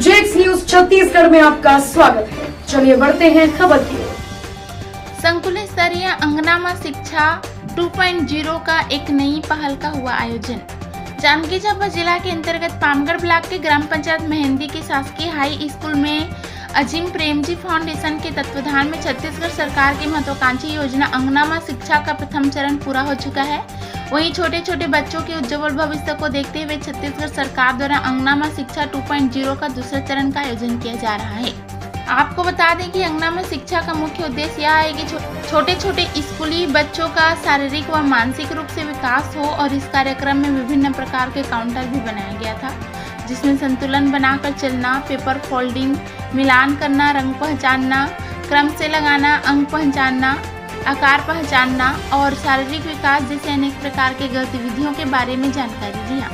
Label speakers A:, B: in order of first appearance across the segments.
A: जेक्स news Chhattisgarh में आपका स्वागत है। चलिए बढ़ते हैं खबर की ओर।
B: संकुल स्तरीय अंगनामा शिक्षा 2.0 का एक नई पहल का हुआ आयोजन। जांजगीर चांपा जिला के अंतर्गत पामगढ़ ब्लॉक के ग्राम पंचायत मेहंदी की शासकीय हाई स्कूल में अजीम प्रेमजी फाउंडेशन के तत्वाधान में छत्तीसगढ़ सरकार की महत्वाकांक्षी योजना अंगनामा शिक्षा का प्रथम चरण पूरा हो चुका है। वहीं छोटे छोटे बच्चों के उज्जवल भविष्य को देखते हुए छत्तीसगढ़ सरकार द्वारा अंगनामा शिक्षा 2.0 का दूसरे चरण का आयोजन किया जा रहा है। आपको बता दें कि अंगनामा शिक्षा का मुख्य उद्देश्य यह है कि छोटे छोटे स्कूली बच्चों का शारीरिक व मानसिक रूप से विकास हो और इस कार्यक्रम में विभिन्न प्रकार के काउंटर भी बनाया गया था, जिसमें संतुलन बनाकर चलना, पेपर फोल्डिंग, मिलान करना, रंग पहचानना, क्रम से लगाना, अंक पहचानना, आकार पहचानना और शारीरिक विकास जैसे अनेक प्रकार के गतिविधियों के बारे में जानकारी दिया।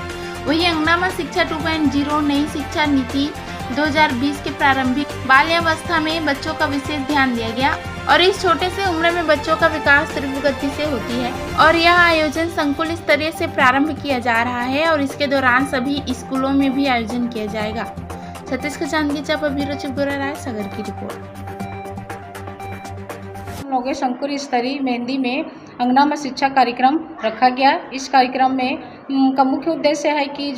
B: वही अंगनामा शिक्षा 2.0 नई शिक्षा नीति 2020 के प्रारंभिक बाल्यावस्था में बच्चों का विशेष ध्यान दिया गया और इस छोटे से उम्र में बच्चों का विकास तीव्र गति से होती है और यह आयोजन संकुल स्तरीय से प्रारंभ किया जा रहा है और इसके दौरान सभी स्कूलों में भी आयोजन किया जाएगा। छत्तीसगढ़ जांजगीर चांपा ब्यूरो चीफ गोरा राय सागर की रिपोर्ट।
C: हम लोग संकुल स्तरीय मेहंदी में अंगनामा शिक्षा कार्यक्रम रखा गया। इस कार्यक्रम में का मुख्य उद्देश्य है कि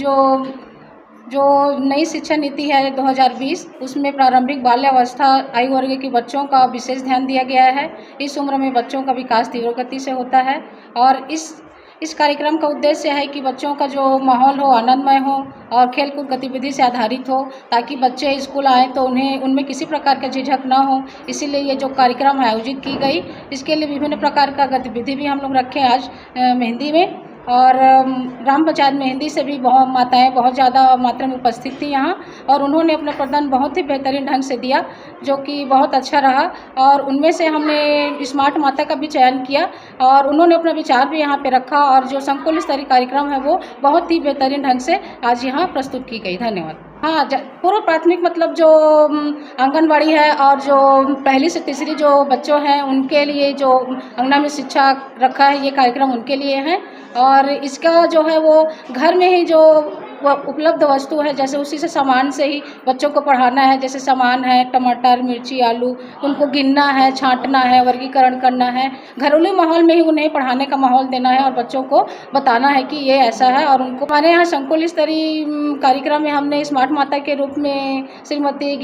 C: जो नई शिक्षा नीति है 2020 उसमें प्रारंभिक बाल्यावस्था आयु वर्ग के बच्चों का विशेष ध्यान दिया गया है। इस उम्र में बच्चों का विकास तीव्र गति से होता है और इस कार्यक्रम का उद्देश्य है कि बच्चों का जो माहौल हो आनंदमय हो और खेलकूद गतिविधि से आधारित हो, ताकि बच्चे स्कूल आएँ तो उन्हें उनमें किसी प्रकार का झिझक ना हो। इसीलिए ये जो कार्यक्रम आयोजित की गई, इसके लिए विभिन्न प्रकार का गतिविधि भी हम लोग रखे आज मेहंदी में। और ग्राम पंचायत मेहंदी से भी माताएं बहुत ज़्यादा मात्रा में उपस्थित थी यहाँ और उन्होंने अपना प्रदान बहुत ही बेहतरीन ढंग से दिया, जो कि बहुत अच्छा रहा। और उनमें से हमने स्मार्ट माता का भी चयन किया और उन्होंने अपना विचार भी यहाँ पे रखा और जो संकुल स्तरीय कार्यक्रम है वो बहुत ही बेहतरीन ढंग से आज यहाँ प्रस्तुत की गई। धन्यवाद। हाँ, पूर्व प्राथमिक मतलब जो आंगनबाड़ी है और जो पहली से तीसरी जो बच्चों हैं उनके लिए जो अंगना में शिक्षा रखा है, ये कार्यक्रम उनके लिए है। और इसका जो है वो घर में ही जो उपलब्ध वस्तु है, जैसे उसी से सामान से ही बच्चों को पढ़ाना है। जैसे सामान है टमाटर, मिर्ची, आलू, उनको गिनना है, छांटना है, वर्गीकरण करना है। घरेलू माहौल में ही उन्हें पढ़ाने का माहौल देना है और बच्चों को बताना है कि ये ऐसा है। और उनको हमारे यहाँ संकुल स्तरीय कार्यक्रम में हमने स्मार्ट माता के रूप में श्रीमती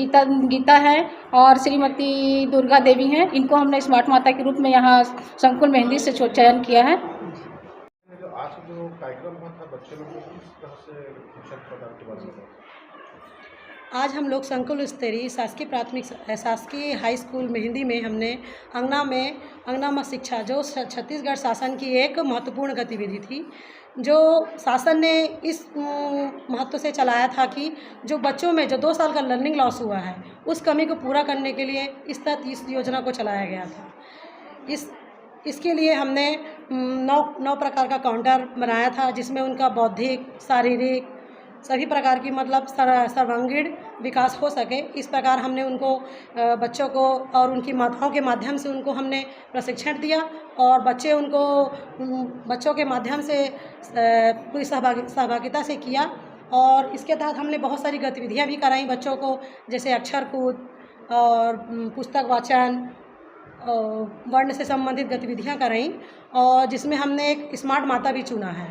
C: गीता है और श्रीमती दुर्गा देवी हैं। इनको हमने स्मार्ट माता के रूप में यहाँ संकुल मेहंदी से चयन किया है।
D: आज जो कार्यक्रम हुआ था बच्चे लोगों को किस तरह से शिक्षा प्रदान के बारे में?
E: आज हम लोग संकुल स्तरीय शासकीय हाई स्कूल मेहंदी में हमने अंगनामा शिक्षा जो छत्तीसगढ़ शासन की एक महत्वपूर्ण गतिविधि थी, जो शासन ने इस महत्व से चलाया था कि जो बच्चों में जो 2 साल का लर्निंग लॉस हुआ है उस कमी को पूरा करने के लिए इस योजना को चलाया गया था। इसके लिए हमने 9 प्रकार का काउंटर बनाया था, जिसमें उनका बौद्धिक, शारीरिक सभी प्रकार की मतलब सर्वांगीण विकास हो सके। इस प्रकार हमने उनको बच्चों को और उनकी माताओं के माध्यम से उनको हमने प्रशिक्षण दिया और बच्चों के माध्यम से पूरी सहभागिता से किया। और इसके तहत हमने बहुत सारी गतिविधियां भी कराई बच्चों को, जैसे अक्षर कूद और पुस्तक वाचन, वर्ण से संबंधित गतिविधियां कराई और जिसमें हमने एक स्मार्ट माता भी चुना है।